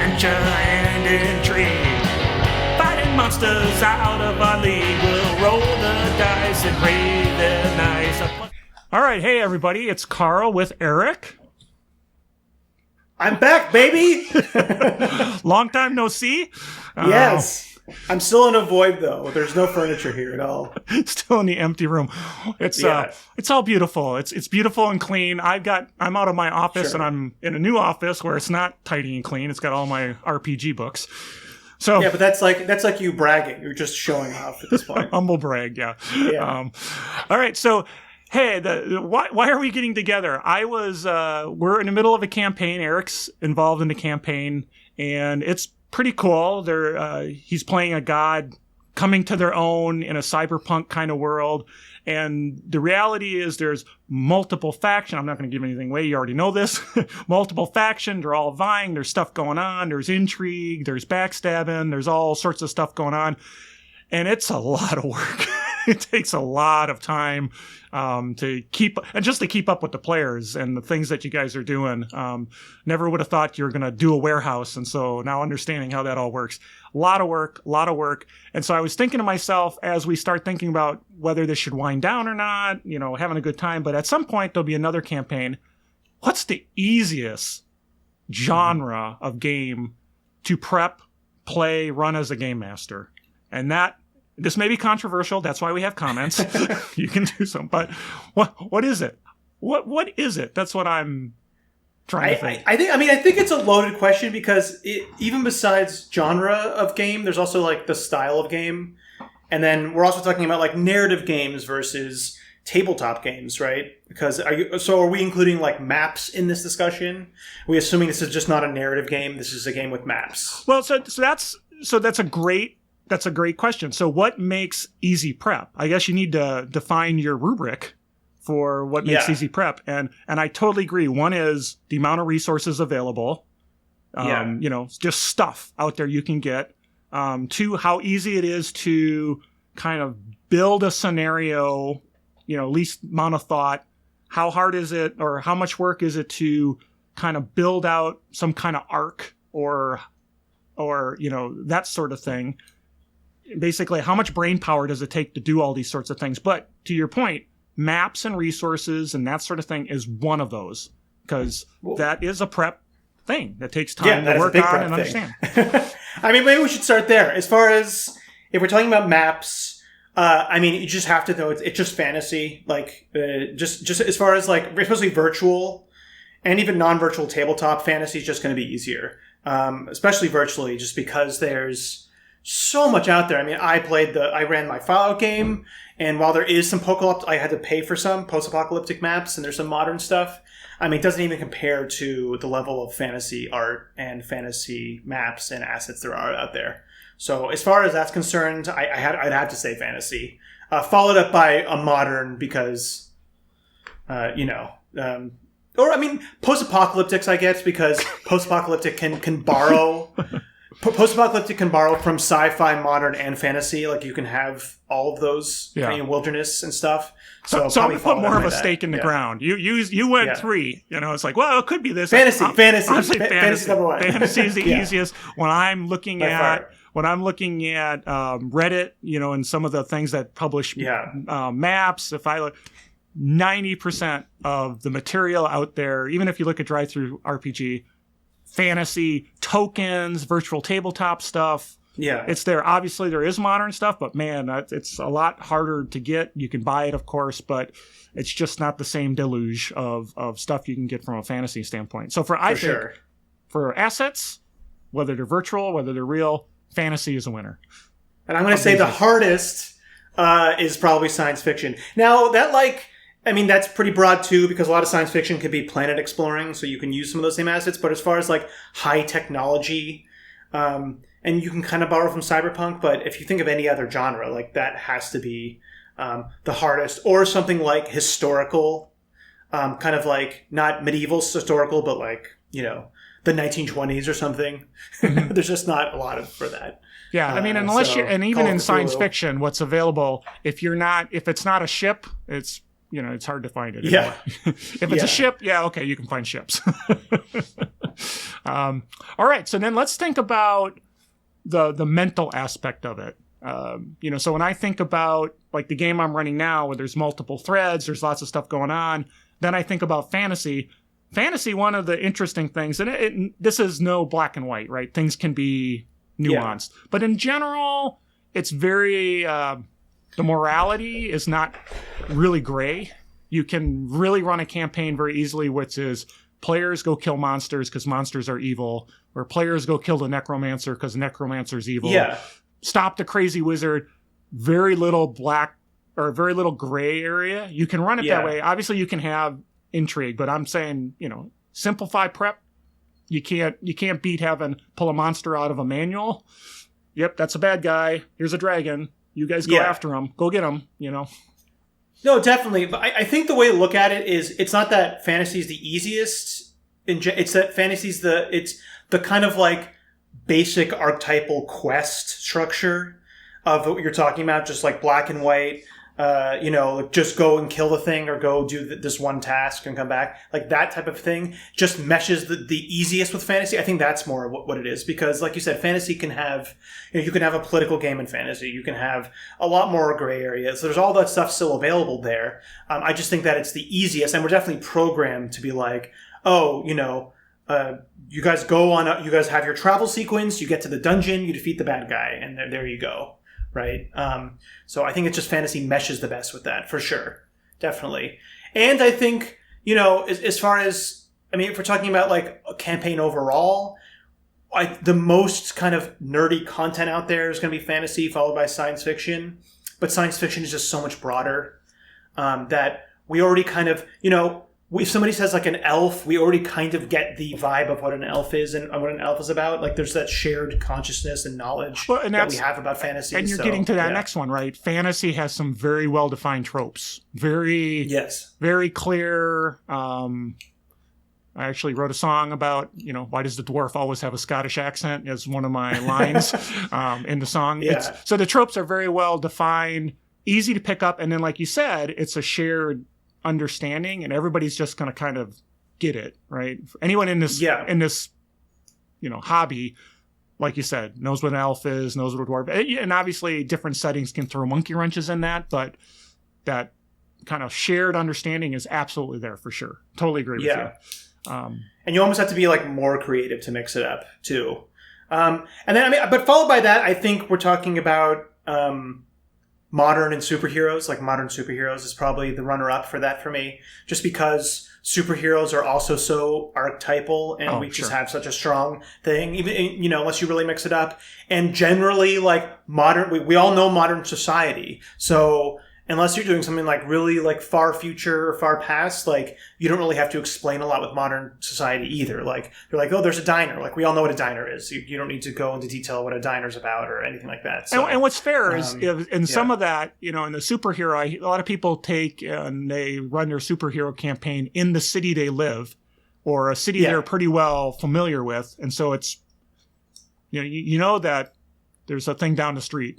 adventure and intrigue. Fighting monsters out of our league. We'll roll the dice and pray they're nice. All right, hey everybody, it's Carl with Eric. I'm back, baby! Long time no see. Yes. I'm still in a void, though. There's no furniture here at all. Still in the empty room. It's all beautiful. It's beautiful and clean. I'm out of my office and I'm in a new office where it's not tidy and clean. It's got all my RPG books. So yeah, but that's like you bragging. You're just showing off at this point. Humble brag, yeah. All right, so hey, why are we getting together? We're in the middle of a campaign. Eric's involved in the campaign, and it's pretty cool. He's playing a god coming to their own in a cyberpunk kind of world. And the reality is there's multiple factions. I'm not going to give anything away. You already know this. Multiple factions. They're all vying. There's stuff going on. There's intrigue. There's backstabbing. There's all sorts of stuff going on. And it's a lot of work. It takes a lot of time to keep up with the players and the things that you guys are doing. Never would have thought you were going to do a warehouse. And so now understanding how that all works, a lot of work. And so I was thinking to myself, as we start thinking about whether this should wind down or not, having a good time. But at some point, there'll be another campaign. What's the easiest genre of game to prep, play, run as a game master? And this may be controversial. That's why we have comments. You can do some. But what is it? What is it? That's what I'm trying to think. I think it's a loaded question because even besides genre of game, there's also like the style of game. And then we're also talking about like narrative games versus tabletop games, right? Because are we including like maps in this discussion? Are we assuming this is just not a narrative game? This is a game with maps. Well, so that's a great question. So what makes easy prep? I guess you need to define your rubric for what makes easy prep. And I totally agree. One is the amount of resources available. Just stuff out there you can get. Two, how easy it is to kind of build a scenario, least amount of thought. How hard is it or how much work is it to kind of build out some kind of arc or that sort of thing. Basically, how much brain power does it take to do all these sorts of things? But to your point, maps and resources and that sort of thing is one of those because that is a prep thing that takes time to work on and understand. I mean, maybe we should start there. As far as if we're talking about maps, you just have to know it's just fantasy. Like, just as far as like, especially virtual and even non-virtual tabletop, fantasy is just going to be easier, especially virtually, just because there's so much out there. I mean, I ran my Fallout game, and while there is some I had to pay for some post-apocalyptic maps, and there's some modern stuff. I mean, it doesn't even compare to the level of fantasy art and fantasy maps and assets there are out there. So as far as that's concerned, I'd have to say fantasy, followed up by a modern because, post-apocalyptics, I guess, because post-apocalyptic can borrow. Post-apocalyptic can borrow from sci-fi, modern, and fantasy. Like you can have all of those wilderness and stuff. So I'm going to put more of a stake in the ground. You went 3. It's like, well, it could be this. Fantasy. Fantasy number 1. Fantasy is the easiest. When I'm looking at Reddit, and some of the things that publish maps, if I look, 90% of the material out there, even if you look at Drive-Thru RPG, fantasy, tokens, virtual tabletop stuff. Yeah. It's there. Obviously, there is modern stuff, but man, it's a lot harder to get. You can buy it, of course, but it's just not the same deluge of stuff you can get from a fantasy standpoint. So for assets, whether they're virtual, whether they're real, fantasy is a winner. And I'm going to say the hardest is probably science fiction. Now, that's pretty broad too, because a lot of science fiction could be planet exploring, so you can use some of those same assets. But as far as like high technology, and you can kind of borrow from cyberpunk, but if you think of any other genre, like that has to be the hardest, or something like historical, kind of like not medieval historical, but like, the 1920s or something. Mm-hmm. There's just not a lot for that. Yeah, I mean, even in science fiction, what's available, if it's not a ship, it's it's hard to find it. Yeah. If it's a ship, okay, you can find ships. All right, so then let's think about the mental aspect of it. So when I think about like the game I'm running now, where there's multiple threads, there's lots of stuff going on, then I think about fantasy. Fantasy, one of the interesting things, and this is no black and white, right? Things can be nuanced, but in general, it's very the morality is not really gray. You can really run a campaign very easily, which is players go kill monsters because monsters are evil, or players go kill the necromancer because the necromancer's evil. Yeah. Stop the crazy wizard. Very little black or very little gray area. You can run it that way. Obviously, you can have intrigue, but I'm saying, simplify prep. You can't beat having pull a monster out of a manual. Yep, that's a bad guy. Here's a dragon. You guys go after him. Go get him. No, definitely. But I think the way to look at it is it's not that fantasy is the easiest. It's that fantasy's it's the kind of like basic archetypal quest structure of what you're talking about, just like black and white. Just go and kill the thing or go do this one task and come back. Like that type of thing just meshes the easiest with fantasy. I think that's more what it is because, like you said, fantasy can have, you can have a political game in fantasy. You can have a lot more gray areas. So there's all that stuff still available there. I just think that it's the easiest, and we're definitely programmed to be like, you guys you guys have your travel sequence, you get to the dungeon, you defeat the bad guy, and there you go. Right. So I think it's just fantasy meshes the best with that for sure. Definitely. And I think, as far as, if we're talking about like a campaign overall, the most kind of nerdy content out there is going to be fantasy followed by science fiction. But science fiction is just so much broader that we already kind of, if somebody says like an elf, we already kind of get the vibe of what an elf is and what an elf is about. Like there's that shared consciousness and knowledge that we have about fantasy. And you're getting to that next one, right? Fantasy has some very well-defined tropes. Very clear. I actually wrote a song about, why does the dwarf always have a Scottish accent as one of my lines in the song. Yeah. So the tropes are very well defined, easy to pick up. And then, like you said, it's a shared understanding, and everybody's just going to kind of get it, right? Anyone in this hobby, like you said, knows what an elf is, knows what a dwarf, and obviously different settings can throw monkey wrenches in that, but that kind of shared understanding is absolutely there for sure. Totally agree with you. And you almost have to be like more creative to mix it up too. And then but followed by that, I think we're talking about modern and superheroes. Like modern superheroes is probably the runner-up for that for me, just because superheroes are also so archetypal, and we just have such a strong thing, even unless you really mix it up. And generally, like modern, we all know modern society, so unless you're doing something like really like far future or far past, like you don't really have to explain a lot with modern society either. Like they're like, oh, there's a diner. Like we all know what a diner is. You don't need to go into detail what a diner's about or anything like that. So, and what's fair is in some of that, in the superhero, a lot of people take and they run their superhero campaign in the city they live or a city they're pretty well familiar with. And so it's, that there's a thing down the street.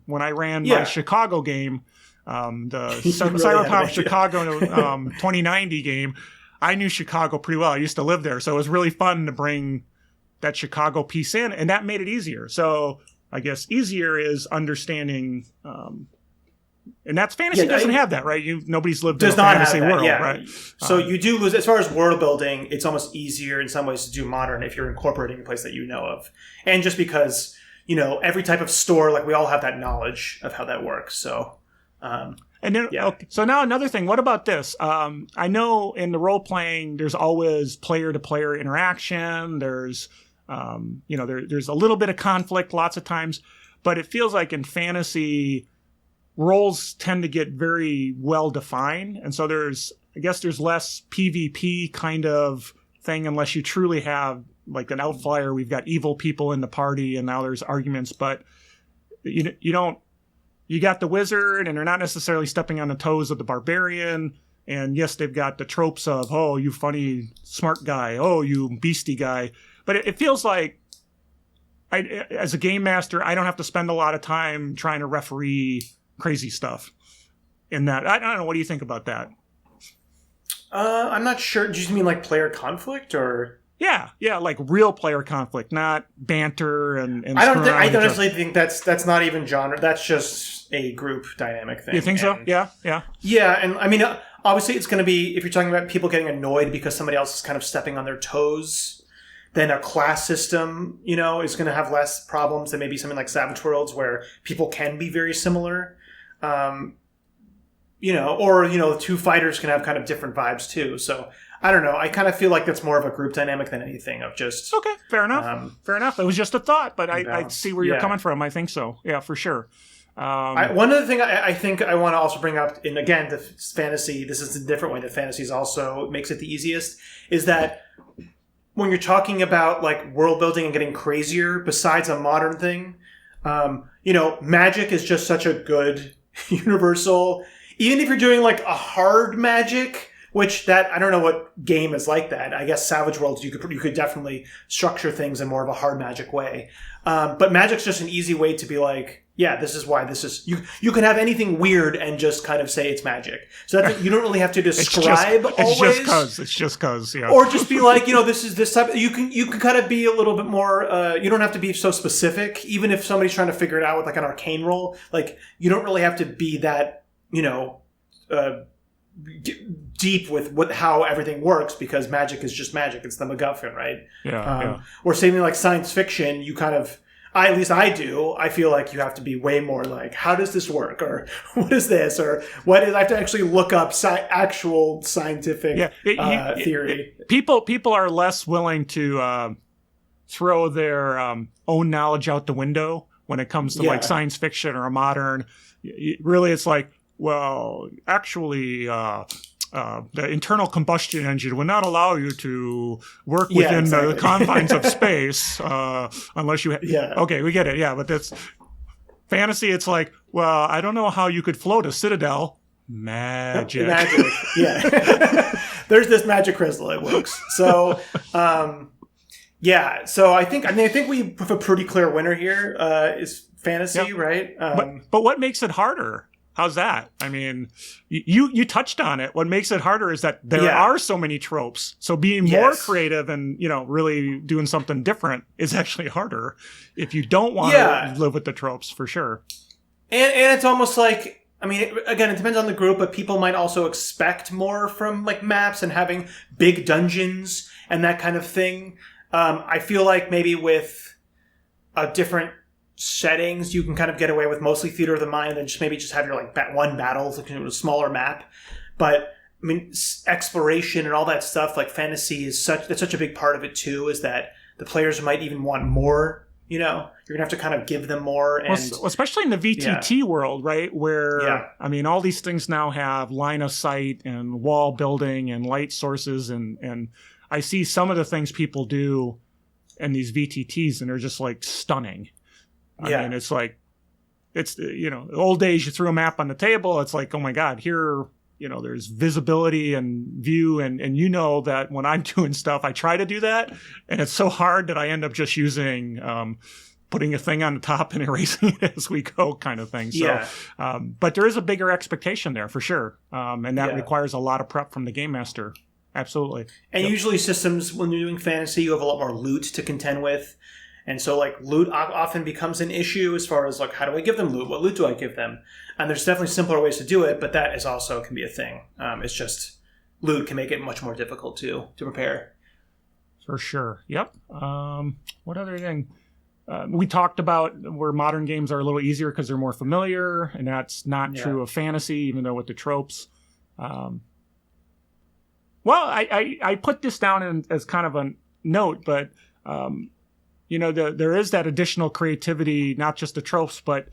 When I ran my Chicago game, the Cyberpunk Chicago 2090 game, I knew Chicago pretty well. I used to live there, so it was really fun to bring that Chicago piece in, and that made it easier. So I guess easier is understanding, and that's fantasy doesn't have that, right? Nobody's lived in a fantasy world, right? So you do lose as far as world building. It's almost easier in some ways to do modern if you're incorporating a place that you know of, and just because every type of store, like we all have that knowledge of how that works. So. And then, okay, so now another thing. What about this? I know in the role playing, there's always player to player interaction. There's, there's a little bit of conflict lots of times, but it feels like in fantasy, roles tend to get very well defined, and so there's less PvP kind of thing unless you truly have like an outlier. We've got evil people in the party, and now there's arguments, but you don't. You got the wizard, and they're not necessarily stepping on the toes of the barbarian. And yes, they've got the tropes of, oh, you funny, smart guy. Oh, you beastie guy. But it feels like, as a game master, I don't have to spend a lot of time trying to referee crazy stuff in that. I don't know. What do you think about that? I'm not sure. Do you mean like player conflict or? Yeah, like real player conflict, not banter and I honestly think that's not even genre. That's just a group dynamic thing. You think so? Yeah. Yeah, and I mean, obviously, it's going to be, if you're talking about people getting annoyed because somebody else is kind of stepping on their toes, then a class system, is going to have less problems than maybe something like Savage Worlds, where people can be very similar. Or two fighters can have kind of different vibes too. So I don't know. I kind of feel like that's more of a group dynamic than anything of just... Okay, fair enough. Fair enough. It was just a thought, but I see where you're coming from. I think so. Yeah, for sure. One other thing I think I want to also bring up, and again, the fantasy, this is a different way that fantasy also makes it the easiest, is that when you're talking about like world building and getting crazier, besides a modern thing, magic is just such a good universal, even if you're doing like a hard magic, which that, I don't know what game is like that. I guess Savage Worlds, you could definitely structure things in more of a hard magic way. But magic's just an easy way to be like, yeah, this is why this is... You can have anything weird and just kind of say it's magic. So you don't really have to describe always. It's just cause, yeah. Or just be like, this is this type... You can kind of be a little bit more... you don't have to be so specific. Even if somebody's trying to figure it out with like an arcane roll, like you don't really have to be that, deep with how everything works, because magic is just magic. It's the MacGuffin, right? Yeah. Or something like science fiction, you kind of... at least I do. I feel like you have to be way more like, how does this work? Or what is this? Or what is... I have to actually look up actual scientific theory. People are less willing to throw their own knowledge out the window when it comes to like science fiction or a modern. Really, it's like, well, actually... the internal combustion engine would not allow you to work within the confines of space unless you... Okay, we get it. Yeah, but that's... Fantasy, it's like, well, I don't know how you could float a citadel. Magic. Yeah. There's this magic crystal. It works. So, So I think we have a pretty clear winner here. Is fantasy, right? But what makes it harder? How's that? I mean, you touched on it. What makes it harder is that there are so many tropes. So being more creative and, really doing something different is actually harder if you don't want to live with the tropes, for sure. And it's almost like, I mean, again, it depends on the group, but people might also expect more from like maps and having big dungeons and that kind of thing. I feel like maybe with a different settings, you can kind of get away with mostly theater of the mind and just have your like one battle, like a smaller map. But I mean, exploration and all that stuff, like fantasy is such a big part of it too, is that the players might even want more. You're gonna have to kind of give them more, and especially in the VTT world, right? Where I mean, all these things now have line of sight and wall building and light sources, and I see some of the things people do in these VTTs, and they're just like stunning. I mean, it's like, it's, the old days, you threw a map on the table. It's like, oh my God, here, there's visibility and view. And that when I'm doing stuff, I try to do that. And it's so hard that I end up just using, putting a thing on the top and erasing it as we go kind of thing. So, but there is a bigger expectation there for sure. And that requires a lot of prep from the game master. Absolutely. And usually systems, when you're doing fantasy, you have a lot more loot to contend with. And so, like, loot often becomes an issue as far as, like, how do I give them loot? What loot do I give them? And there's definitely simpler ways to do it, but that is also can be a thing. It's just loot can make it much more difficult, to prepare. For sure. Yep. What other thing? We talked about where modern games are a little easier because they're more familiar, and that's not true of fantasy, even though with the tropes. Well, I put this down as kind of a note, but... there is that additional creativity, not just the tropes, but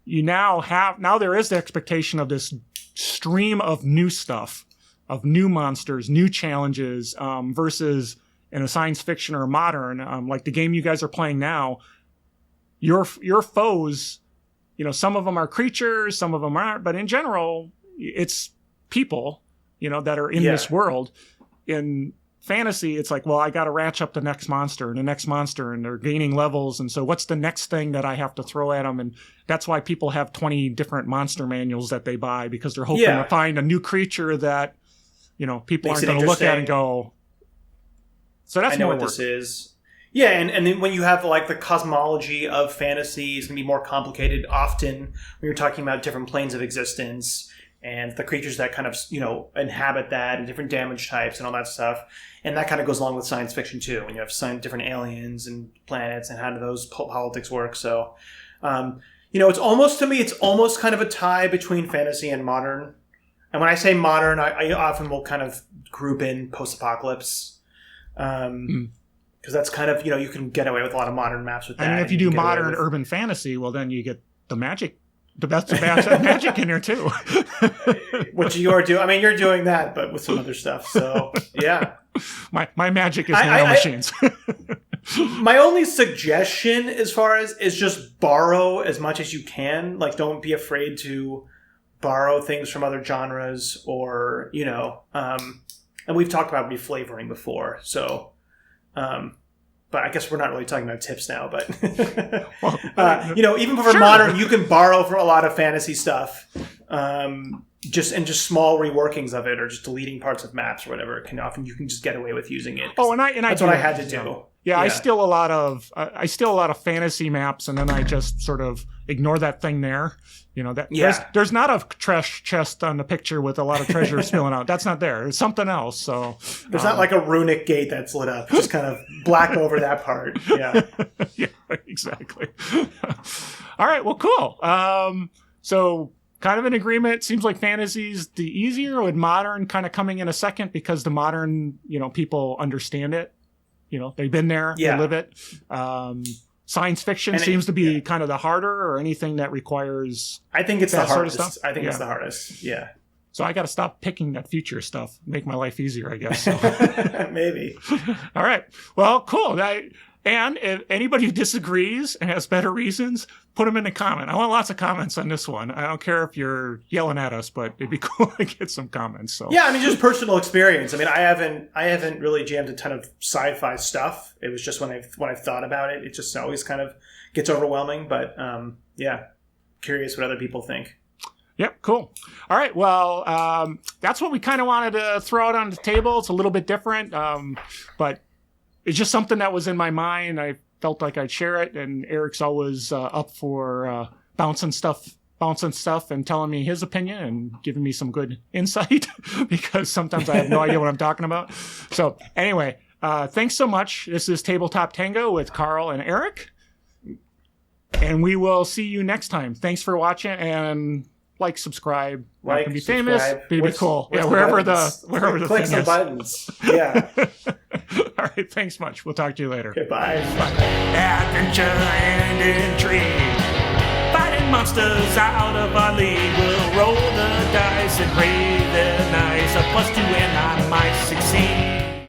now there is the expectation of this stream of new stuff, of new monsters, new challenges, versus in a science fiction or modern, like the game you guys are playing now, your foes, some of them are creatures, some of them aren't, but in general, it's people, that are in this world. In fantasy, it's like, well, I got to ratchet up the next monster and the next monster, and they're gaining levels. And so what's the next thing that I have to throw at them? And that's why people have 20 different monster manuals that they buy, because they're hoping to find a new creature that, people aren't going to look at and go, So that's I know more what work. this is. Yeah, and then when you have like the cosmology of fantasy is going to be more complicated often when you're talking about different planes of existence and the creatures that kind of, inhabit that and different damage types and all that stuff. And that kind of goes along with science fiction too, when you have different aliens and planets and how do those politics work. So, it's almost kind of a tie between fantasy and modern. And when I say modern, I often will kind of group in post-apocalypse. Because that's kind of, you can get away with a lot of modern maps with that. And if you do modern urban fantasy, well, then you get the magic. The best of magic in there too. Which you are doing. I mean, you're doing that, but with some other stuff. So yeah, my magic is machines. My only suggestion, as far as, is just borrow as much as you can. Like, don't be afraid to borrow things from other genres, or and we've talked about reflavoring before. So, but I guess we're not really talking about tips now, but even for modern, you can borrow from a lot of fantasy stuff, just small reworkings of it, or just deleting parts of maps or whatever. You can just get away with using it. That's what I had to do. Yeah, I steal a lot of fantasy maps, and then I just sort of ignore that thing there. There's not a trash chest on the picture with a lot of treasure spilling out. That's not there. It's something else. So there's not like a runic gate that's lit up. Just kind of black over that part. Yeah. Yeah, exactly. All right. Well, cool. So kind of an agreement. Seems like fantasy's the easier, with modern kind of coming in a second, because the modern, people understand it. They've been there. Yeah. They live it. Science fiction seems to be kind of the harder, or anything that requires. I think it's the hardest. Sort of stuff. I think it's the hardest. Yeah. So I got to stop picking that future stuff, make my life easier, I guess. So. Maybe. All right. Well, cool. And if anybody who disagrees and has better reasons, put them in the comment. I want lots of comments on this one. I don't care if you're yelling at us, but it'd be cool to get some comments. So yeah, I mean, just personal experience. I mean, I haven't really jammed a ton of sci-fi stuff. It was just when I've thought about it, it just always kind of gets overwhelming. But yeah, curious what other people think. Yep, cool. All right, well, that's what we kind of wanted to throw out on the table. It's a little bit different, but it's just something that was in my mind. I felt like I'd share it, and Eric's always up for bouncing stuff and telling me his opinion and giving me some good insight, because sometimes I have no idea what I'm talking about. So anyway, thanks so much. This is Tabletop Tango with Carl and Eric, and we will see you next time. Thanks for watching, and subscribe. Not gonna be famous. It'd be cool. Yeah, wherever the click some buttons. Yeah. All right. Thanks much. We'll talk to you later. Goodbye. Bye. Adventure and intrigue. Fighting monsters out of our league. We'll roll the dice and pray they're nice. A +2 and